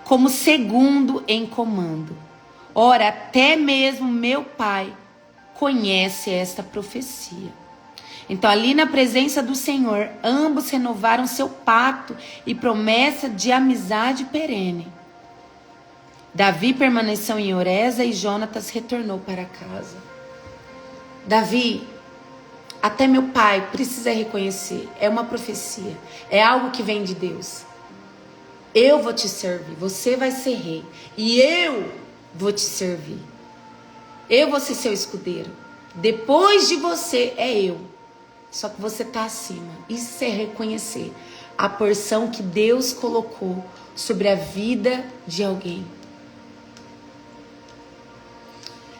Como segundo em comando. Ora, até mesmo meu pai conhece esta profecia. Então, ali na presença do Senhor, ambos renovaram seu pacto e promessa de amizade perene. Davi permaneceu em Oreza e Jonatas retornou para casa. Davi, até meu pai precisa reconhecer, é uma profecia, é algo que vem de Deus. Eu vou te servir, você vai ser rei e eu vou te servir. Eu vou ser seu escudeiro. Depois de você é eu. Só que você está acima. Isso é reconhecer a porção que Deus colocou sobre a vida de alguém.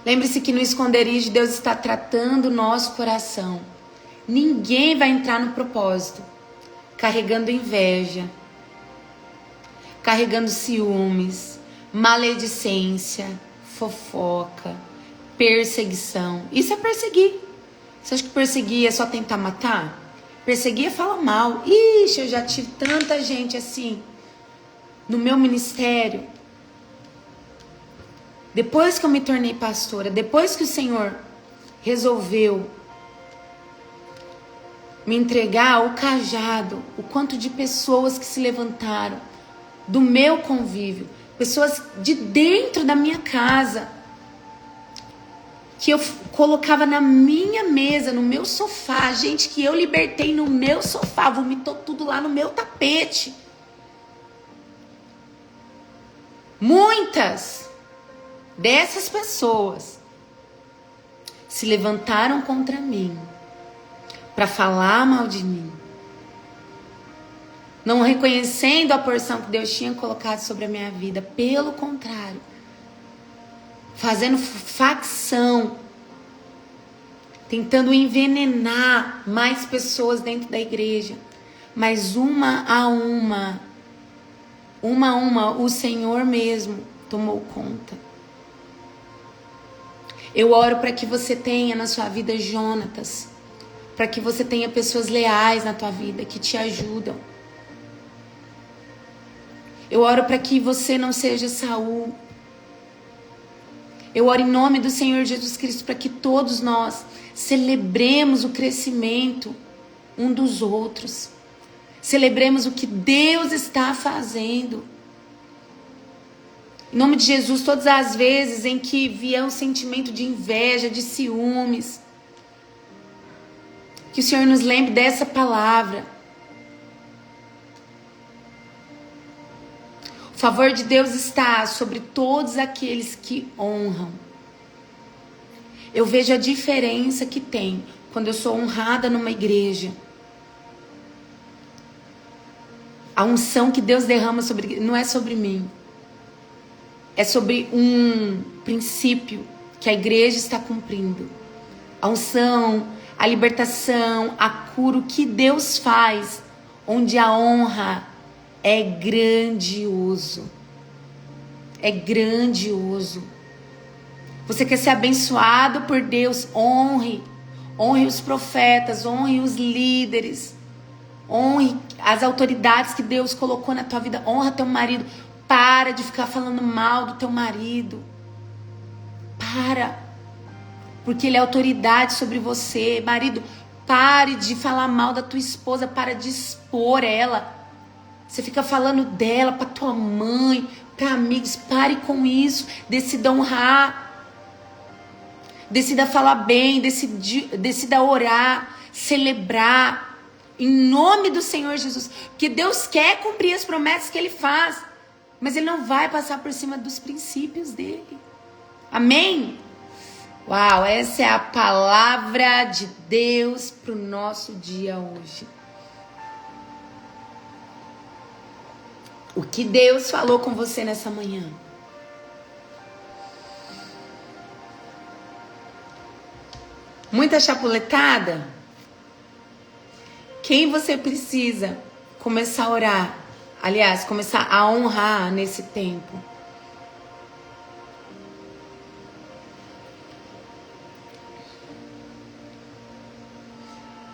Lembre-se que no esconderijo Deus está tratando o nosso coração. Ninguém vai entrar no propósito carregando inveja, carregando ciúmes, maledicência, fofoca, perseguição. Isso é perseguir. Você acha que perseguir é só tentar matar? Perseguir é falar mal. Ixi, eu já tive tanta gente assim no meu ministério. Depois que eu me tornei pastora, depois que o Senhor resolveu me entregar o cajado, o quanto de pessoas que se levantaram do meu convívio, pessoas de dentro da minha casa, que eu colocava na minha mesa, no meu sofá, gente que eu libertei no meu sofá, vomitou tudo lá no meu tapete. Muitas dessas pessoas se levantaram contra mim para falar mal de mim, não reconhecendo a porção que Deus tinha colocado sobre a minha vida. Pelo contrário, fazendo facção, tentando envenenar mais pessoas dentro da igreja. Mas uma a uma, o Senhor mesmo tomou conta. Eu oro para que você tenha na sua vida Jonatas, para que você tenha pessoas leais na tua vida que te ajudam. Eu oro para que você não seja Saul. Eu oro em nome do Senhor Jesus Cristo para que todos nós celebremos o crescimento um dos outros. Celebremos o que Deus está fazendo. Em nome de Jesus, todas as vezes em que vier um sentimento de inveja, de ciúmes, que o Senhor nos lembre dessa palavra. O favor de Deus está sobre todos aqueles que honram. Eu vejo a diferença que tem quando eu sou honrada numa igreja. A unção que Deus derrama sobre, não é sobre mim. É sobre um princípio que a igreja está cumprindo. A unção, a libertação, a cura, o que Deus faz, onde a honra é grandioso. É grandioso. Você quer ser abençoado por Deus? Honre. Honre os profetas, honre os líderes. Honre as autoridades que Deus colocou na tua vida. Honra teu marido. Para de ficar falando mal do teu marido. Para. Porque ele é autoridade sobre você. Marido, pare de falar mal da tua esposa. Para de expor ela. Você fica falando dela para tua mãe, para amigos. Pare com isso. Decida honrar. Decida falar bem. Decida orar. Celebrar. Em nome do Senhor Jesus. Porque Deus quer cumprir as promessas que Ele faz. Mas Ele não vai passar por cima dos princípios dEle. Amém? Uau, essa é a palavra de Deus para o nosso dia hoje. O que Deus falou com você nessa manhã? Muita chapuletada? Quem você precisa começar a orar? Aliás, começar a honrar nesse tempo?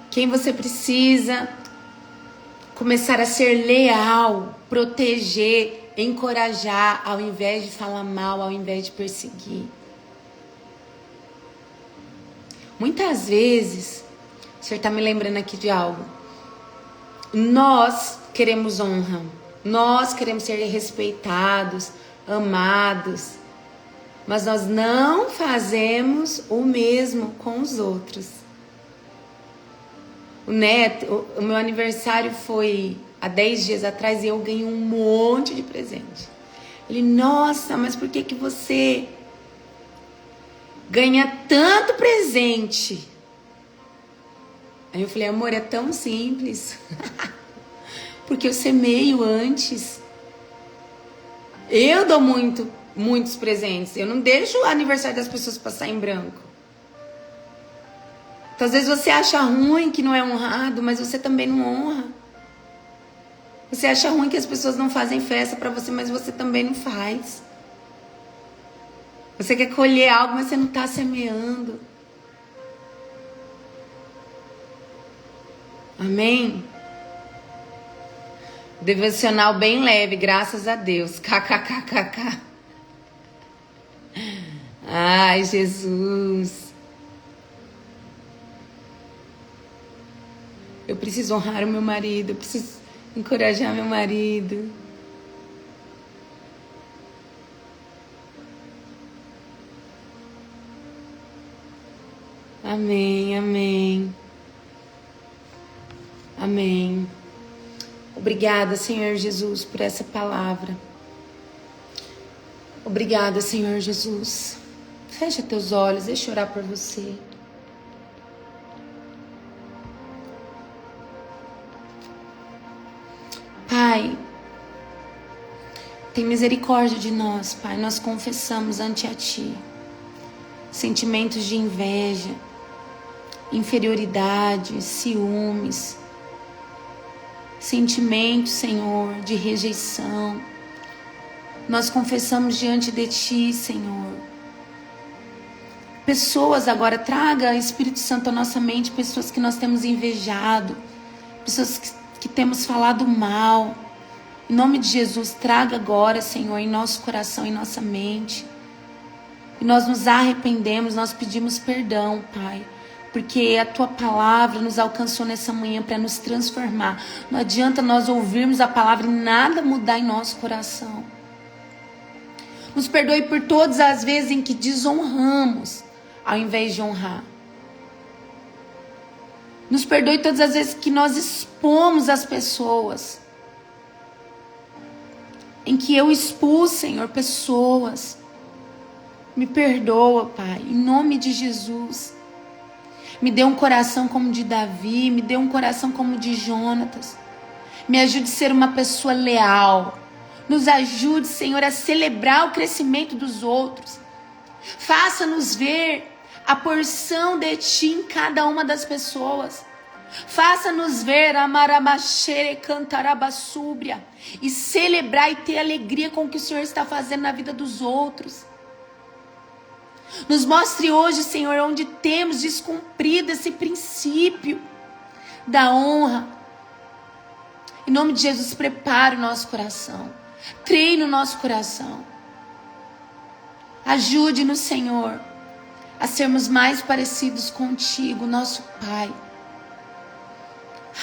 Quem você precisa começar a ser leal, proteger, encorajar, ao invés de falar mal, ao invés de perseguir? Muitas vezes, o Senhor está me lembrando aqui de algo. Nós queremos honra, nós queremos ser respeitados, amados, mas nós não fazemos o mesmo com os outros. O meu aniversário foi há 10 dias atrás e eu ganhei um monte de presente. Ele, nossa, mas por que você ganha tanto presente? Aí eu falei, amor, é tão simples. Porque eu semeio antes. Eu dou muitos presentes. Eu não deixo o aniversário das pessoas passar em branco. Então, às vezes você acha ruim que não é honrado, mas você também não honra. Você acha ruim que as pessoas não fazem festa pra você, mas você também não faz. Você quer colher algo, mas você não tá semeando. Amém? Devocional bem leve, graças a Deus. KKKKK. Ai, Jesus. Eu preciso honrar o meu marido. Eu preciso encorajar meu marido. Amém, amém. Amém. Obrigada, Senhor Jesus, por essa palavra. Obrigada, Senhor Jesus. Fecha teus olhos, deixa eu orar por você. Pai, tem misericórdia de nós, Pai. Nós confessamos ante a Ti sentimentos de inveja, inferioridade, ciúmes, sentimentos, Senhor, de rejeição. Nós confessamos diante de Ti, Senhor. Pessoas agora, traga Espírito Santo à nossa mente, pessoas que nós temos invejado, pessoas que temos falado mal. Em nome de Jesus, traga agora, Senhor, em nosso coração, em nossa mente. E nós nos arrependemos, nós pedimos perdão, Pai. Porque a Tua palavra nos alcançou nessa manhã para nos transformar. Não adianta nós ouvirmos a palavra e nada mudar em nosso coração. Nos perdoe por todas as vezes em que desonramos, ao invés de honrar. Nos perdoe todas as vezes que nós expomos as pessoas, em que eu expus, Senhor, pessoas. Me perdoa, Pai, em nome de Jesus. Me dê um coração como de Davi, me dê um coração como de Jonatas. Me ajude a ser uma pessoa leal. Nos ajude, Senhor, a celebrar o crescimento dos outros. Faça-nos ver a porção de Ti em cada uma das pessoas. Faça-nos ver Amaramachere Cantarabassúbria e celebrar e ter alegria com o que o Senhor está fazendo na vida dos outros. Nos mostre hoje, Senhor, onde temos descumprido esse princípio da honra. Em nome de Jesus, prepare o nosso coração. Treine o nosso coração. Ajude-nos, Senhor, a sermos mais parecidos contigo, nosso Pai.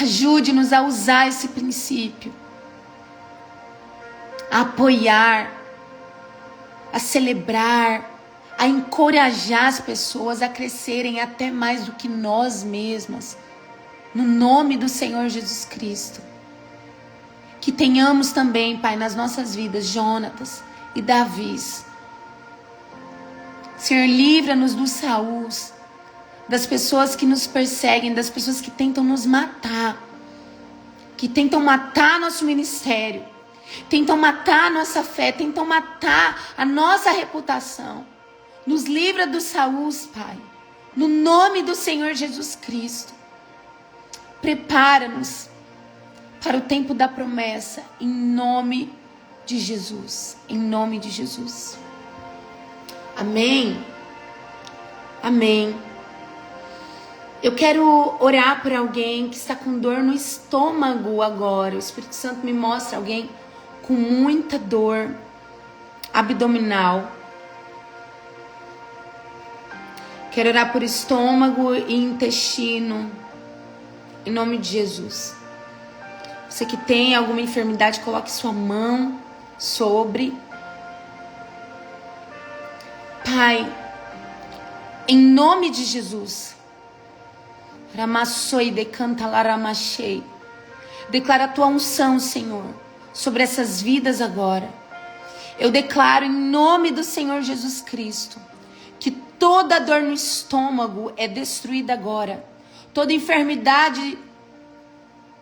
Ajude-nos a usar esse princípio, a apoiar, a celebrar, a encorajar as pessoas a crescerem até mais do que nós mesmas. No nome do Senhor Jesus Cristo. Que tenhamos também, Pai, nas nossas vidas, Jonatas e Davis. Senhor, livra-nos dos Sauls, das pessoas que nos perseguem, das pessoas que tentam nos matar, que tentam matar nosso ministério, tentam matar a nossa fé, tentam matar a nossa reputação. Nos livra dos Sauls, Pai, no nome do Senhor Jesus Cristo. Prepara-nos para o tempo da promessa, em nome de Jesus, em nome de Jesus. Amém? Amém. Eu quero orar por alguém que está com dor no estômago agora. O Espírito Santo me mostra alguém com muita dor abdominal. Quero orar por estômago e intestino, em nome de Jesus. Você que tem alguma enfermidade, coloque sua mão sobre. Pai, em nome de Jesus, Ramassoi decanta laramachei. Declara a tua unção, Senhor, sobre essas vidas agora. Eu declaro em nome do Senhor Jesus Cristo que toda dor no estômago é destruída agora. Toda enfermidade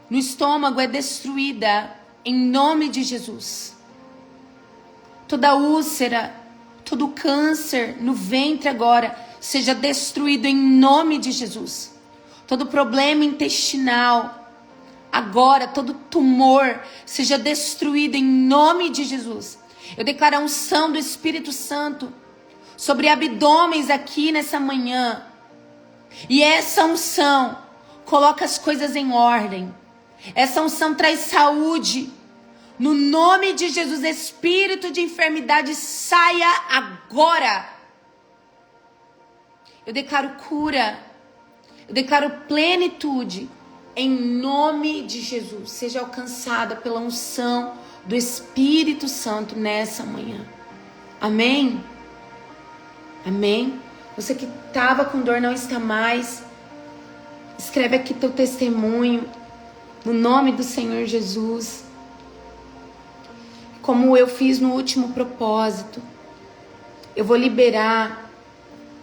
no estômago é destruída em nome de Jesus. Toda úlcera, todo câncer no ventre agora seja destruído em nome de Jesus. Todo problema intestinal agora, todo tumor seja destruído em nome de Jesus. Eu declaro a unção do Espírito Santo sobre abdômenes aqui nessa manhã. E essa unção coloca as coisas em ordem. Essa unção traz saúde. No nome de Jesus, espírito de enfermidade, saia agora. Eu declaro cura. Eu declaro plenitude. Em nome de Jesus, seja alcançada pela unção do Espírito Santo nessa manhã. Amém? Amém? Você que estava com dor não está mais. Escreve aqui teu testemunho. No nome do Senhor Jesus. Como eu fiz no último propósito, eu vou liberar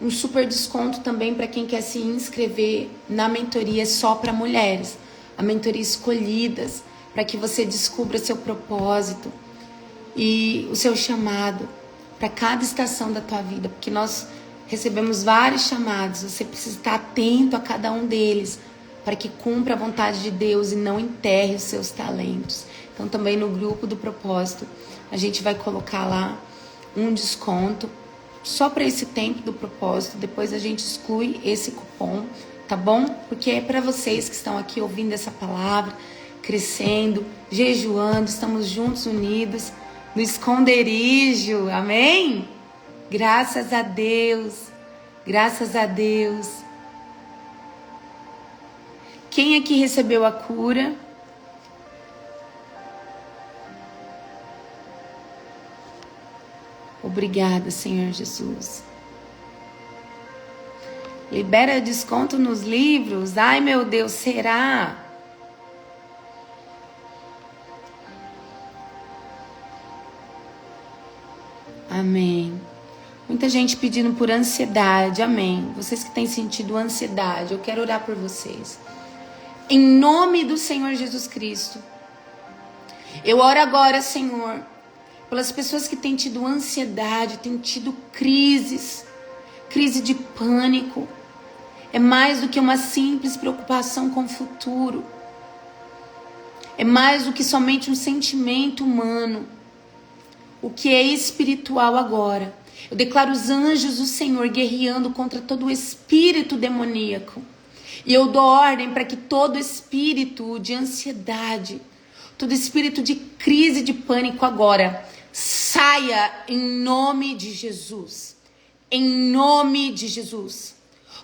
um super desconto também para quem quer se inscrever na mentoria só para mulheres. A mentoria Escolhidas, para que você descubra seu propósito e o seu chamado para cada estação da tua vida. Porque nós recebemos vários chamados, você precisa estar atento a cada um deles, para que cumpra a vontade de Deus e não enterre os seus talentos. Então também no grupo do propósito, a gente vai colocar lá um desconto só para esse tempo do propósito. Depois a gente exclui esse cupom, tá bom? Porque é para vocês que estão aqui ouvindo essa palavra, crescendo, jejuando, estamos juntos, unidos, no esconderijo, amém? Graças a Deus, graças a Deus. Quem aqui recebeu a cura? Obrigada, Senhor Jesus. Libera desconto nos livros. Ai, meu Deus, será? Amém. Muita gente pedindo por ansiedade. Amém. Vocês que têm sentido ansiedade, eu quero orar por vocês. Em nome do Senhor Jesus Cristo. Eu oro agora, Senhor, pelas pessoas que têm tido ansiedade, têm tido crises, crise de pânico. É mais do que uma simples preocupação com o futuro. É mais do que somente um sentimento humano. O que é espiritual agora. Eu declaro os anjos do Senhor guerreando contra todo o espírito demoníaco. E eu dou ordem para que todo espírito de ansiedade, todo espírito de crise, de pânico agora, saia em nome de Jesus. Em nome de Jesus.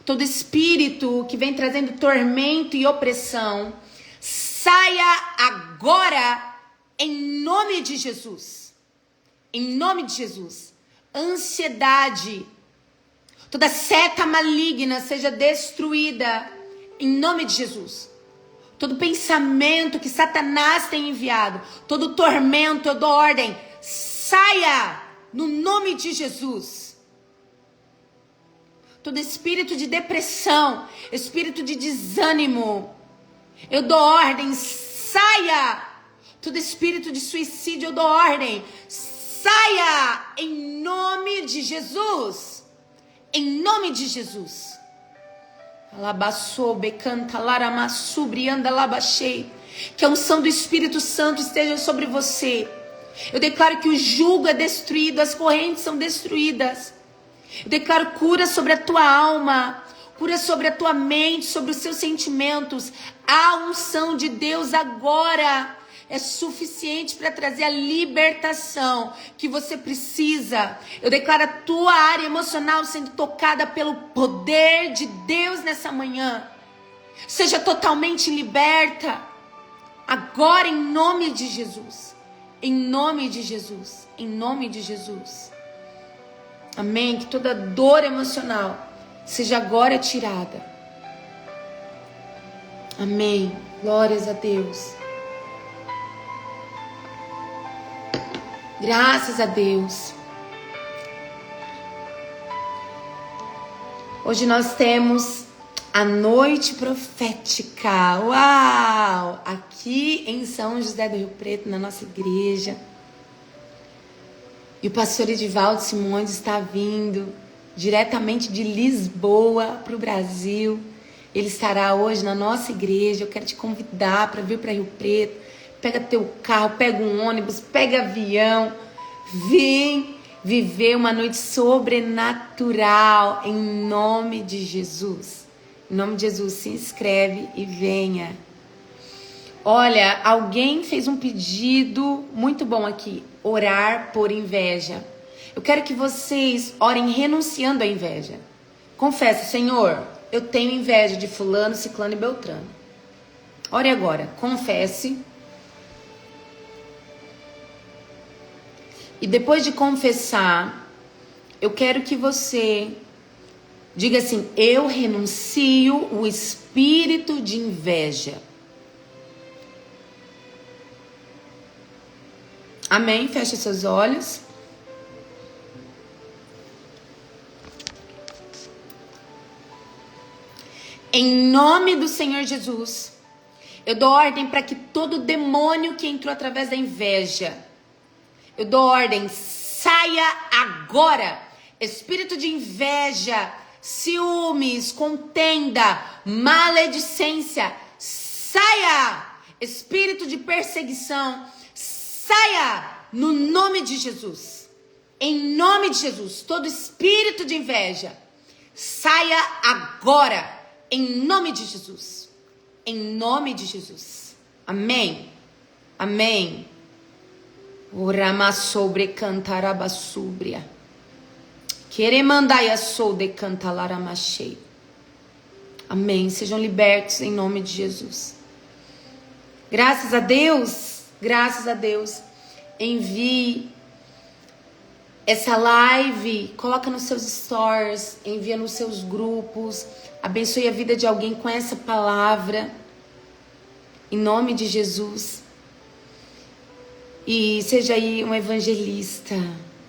Todo espírito que vem trazendo tormento e opressão, saia agora em nome de Jesus. Em nome de Jesus. Ansiedade, toda seta maligna seja destruída em nome de Jesus. Todo pensamento que Satanás tem enviado, todo tormento, eu dou ordem, saia no nome de Jesus. Todo espírito de depressão, espírito de desânimo, eu dou ordem, saia. Todo espírito de suicídio, eu dou ordem, saia em nome de Jesus. Em nome de Jesus. Que a unção do Espírito Santo esteja sobre você. Eu declaro que o jugo é destruído, as correntes são destruídas. Eu declaro cura sobre a tua alma, cura sobre a tua mente, sobre os seus sentimentos. A unção de Deus agora é suficiente para trazer a libertação que você precisa. Eu declaro a tua área emocional sendo tocada pelo poder de Deus nessa manhã. Seja totalmente liberta. Agora em nome de Jesus. Em nome de Jesus. Em nome de Jesus. Amém. Que toda dor emocional seja agora tirada. Amém. Glórias a Deus. Graças a Deus. Hoje nós temos a noite profética. Uau! Aqui em São José do Rio Preto, na nossa igreja. E o pastor Edivaldo Simões está vindo diretamente de Lisboa para o Brasil. Ele estará hoje na nossa igreja. Eu quero te convidar para vir para Rio Preto. Pega teu carro, pega um ônibus, pega avião. Vem viver uma noite sobrenatural em nome de Jesus. Em nome de Jesus, se inscreve e venha. Olha, alguém fez um pedido muito bom aqui. Orar por inveja. Eu quero que vocês orem renunciando à inveja. Confessa, Senhor, eu tenho inveja de fulano, ciclano e beltrano. Ore agora, confesse. E depois de confessar, eu quero que você diga assim: eu renuncio o espírito de inveja. Amém? Feche seus olhos. Em nome do Senhor Jesus, eu dou ordem para que todo demônio que entrou através da inveja, eu dou ordem, saia agora. Espírito de inveja, ciúmes, contenda, maledicência, saia. Espírito de perseguição, saia no nome de Jesus. Em nome de Jesus, todo espírito de inveja, saia agora. Em nome de Jesus. Em nome de Jesus. Amém. Amém. Orama sobre cantarabasúbria. Queremandaia sou de cantalaramacheio. Amém. Sejam libertos em nome de Jesus. Graças a Deus. Graças a Deus. Envie essa live. Coloca nos seus stories. Envia nos seus grupos. Abençoe a vida de alguém com essa palavra. Em nome de Jesus. E seja aí um evangelista.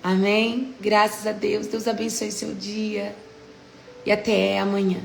Amém? Graças a Deus. Deus abençoe seu dia. E até amanhã.